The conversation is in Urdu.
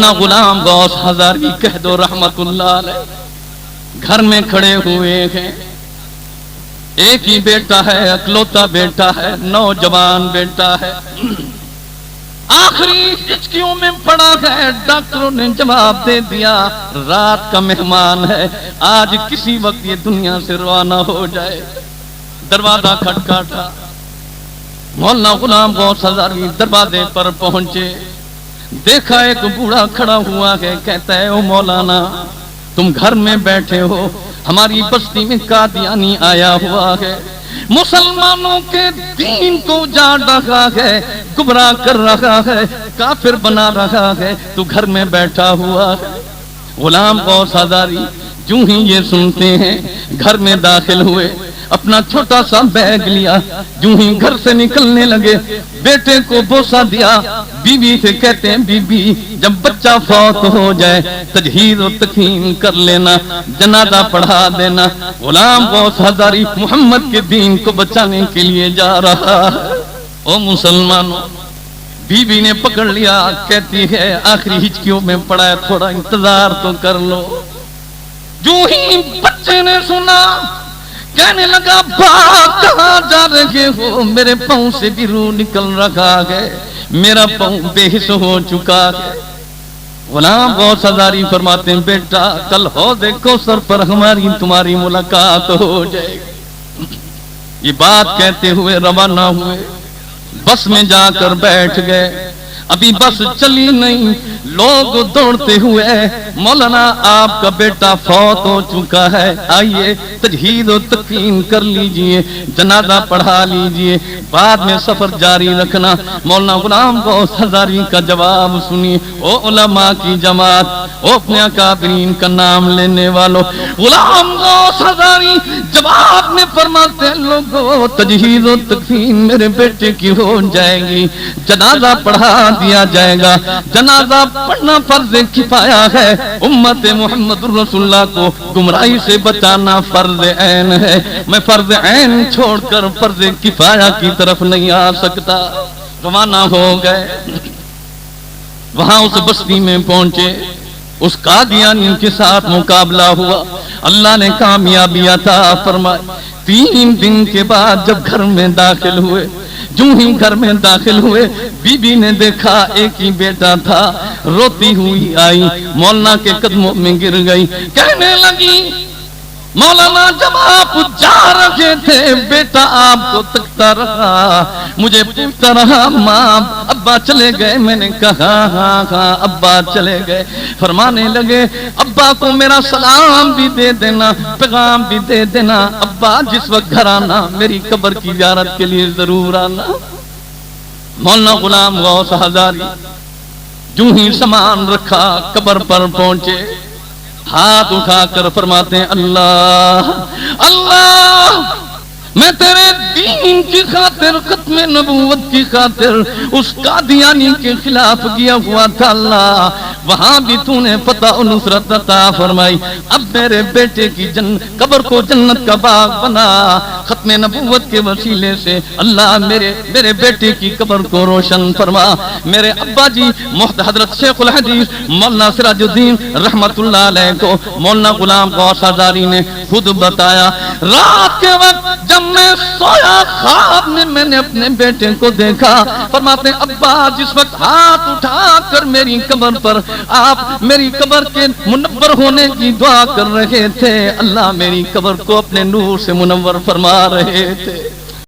مولانا غلام غوث ہزاری کہہ دو رحمت اللہ علیہ گھر میں کھڑے ہوئے ہیں، ایک ہی بیٹا ہے، اکلوتا بیٹا ہے، نوجوان بیٹا ہے، آخری ہچکیوں میں پڑا ہے۔ ڈاکٹروں نے جواب دے دیا رات کا مہمان ہے، آج کسی وقت یہ دنیا سے روانہ ہو جائے۔ دروازہ کھٹکھٹا، مولانا غلام غوث ہزاری دروازے پر پہنچے، دیکھا ایک بوڑھا کھڑا ہوا ہے، کہتا ہے او مولانا تم گھر میں بیٹھے ہو، ہماری بستی میں قادیانی آیا ہوا ہے، مسلمانوں کے دین کو جاڑ رہا ہے، گمراہ کر رہا ہے، کافر بنا رہا ہے، تو گھر میں بیٹھا ہوا ہے۔ غلام غوث ہزاری جو ہی یہ سنتے ہیں گھر میں داخل ہوئے، اپنا چھوٹا سا بیگ لیا، جو ہی گھر سے نکلنے لگے بیٹے کو بوسہ دیا، بیوی سے کہتے ہیں بی بی جب بچہ فوت ہو جائے تجہیز و تکفین کر لینا، جنازہ پڑھا دینا۔ غلام غوث ہزاری محمد کے دین کو بچانے کے لیے جا رہا ہے۔ او مسلمانوں، بیوی نے پکڑ لیا، کہتی ہے آخری ہچکیوں میں پڑا ہے، تھوڑا انتظار تو کر لو۔ جو ہی بچے نے سنا کہنے لگا باپ کہاں جا رہے ہو، میرے پاؤں سے بھی روح نکل رہا ہے، میرا پاؤں بے حس ہو چکا ہے۔ غلام غوث ہزاری فرماتے ہیں بیٹا کل حوض کوثر پر ہماری تمہاری ملاقات ہو جائے گی۔ یہ بات کہتے ہوئے روانہ ہوئے، بس میں جا کر بیٹھ گئے، ابھی بس چلی نہیں، لوگ دوڑتے ہوئے مولانا آپ کا بیٹا فوت ہو چکا ہے، آئیے تجہیز و تکفین کر لیجئے، جنازہ پڑھا لیجئے، بعد میں سفر جاری رکھنا۔ مولانا غلام غوث ہزاری کا جواب سنیے، او علماء کی جماعت، او اپنے اکابرین کا نام لینے والوں، غلام غوث ہزاری جواب میں فرماتے ہیں لوگوں تجہیز و تکفین میرے بیٹے کی ہو جائے گی، جنازہ پڑھا دیا جائے گا، جنازہ پڑھنا فرض کفایہ ہے، امت محمد رسول اللہ کو گمراہی سے بچانا فرض عین ہے، میں فرض عین چھوڑ کر فرض کفایہ کی طرف نہیں آ سکتا۔ روانہ ہو گئے، وہاں اس بستی میں پہنچے، اس قادیانی کے ساتھ مقابلہ ہوا، اللہ نے کامیابی عطا فرمائی۔ 3 دن کے بعد جب گھر میں داخل ہوئے، جو ہی گھر میں داخل ہوئے بی بی نے دیکھا ایک ہی بیٹا تھا، روتی ہوئی آئی، مولانا کے قدموں میں گر گئی، کہنے لگی مولانا جب آپ جا رہے تھے بیٹا آپ کو تکتا رہا، مجھے پوچھتا رہا ماں ابا چلے گئے، میں نے کہا ہاں ہاں ابا چلے گئے۔ فرمانے لگے ابا کو میرا سلام بھی دے دینا، پیغام بھی دے دینا، ابا جس وقت گھر آنا میری قبر کی زیارت کے لیے ضرور آنا۔ مولانا غلام غوث ہزاری جو ہی سامان رکھا قبر پر پہنچے، ہاتھ اٹھا کر فرماتے ہیں اللہ اللہ میں تیرے دین کی خاطر ختم نبوت کی خاطر اس قادیانی کے خلاف کیا ہوا تھا، اللہ وہاں بھی تو نے فتح و نصرت عطا فرمائی، اب میرے بیٹے کی قبر کو جنت کا باغ بنا، ختم نبوت کے وسیلے سے اللہ میرے بیٹے کی قبر کو روشن فرما۔ میرے ابا جی محترم حضرت شیخ الحدیث مولانا سراج الدین رحمت اللہ علیہ کو مولانا غلام غوث ہزاری نے خود بتایا، رات کے وقت جب میں سویا خواب میں نے اپنے بیٹے کو دیکھا، فرماتے ہیں ابا جس وقت ہاتھ اٹھا کر میری قبر پر آپ میری قبر کے منور ہونے کی دعا کر رہے تھے، اللہ میری قبر کو اپنے نور سے منور فرما رہے تھے۔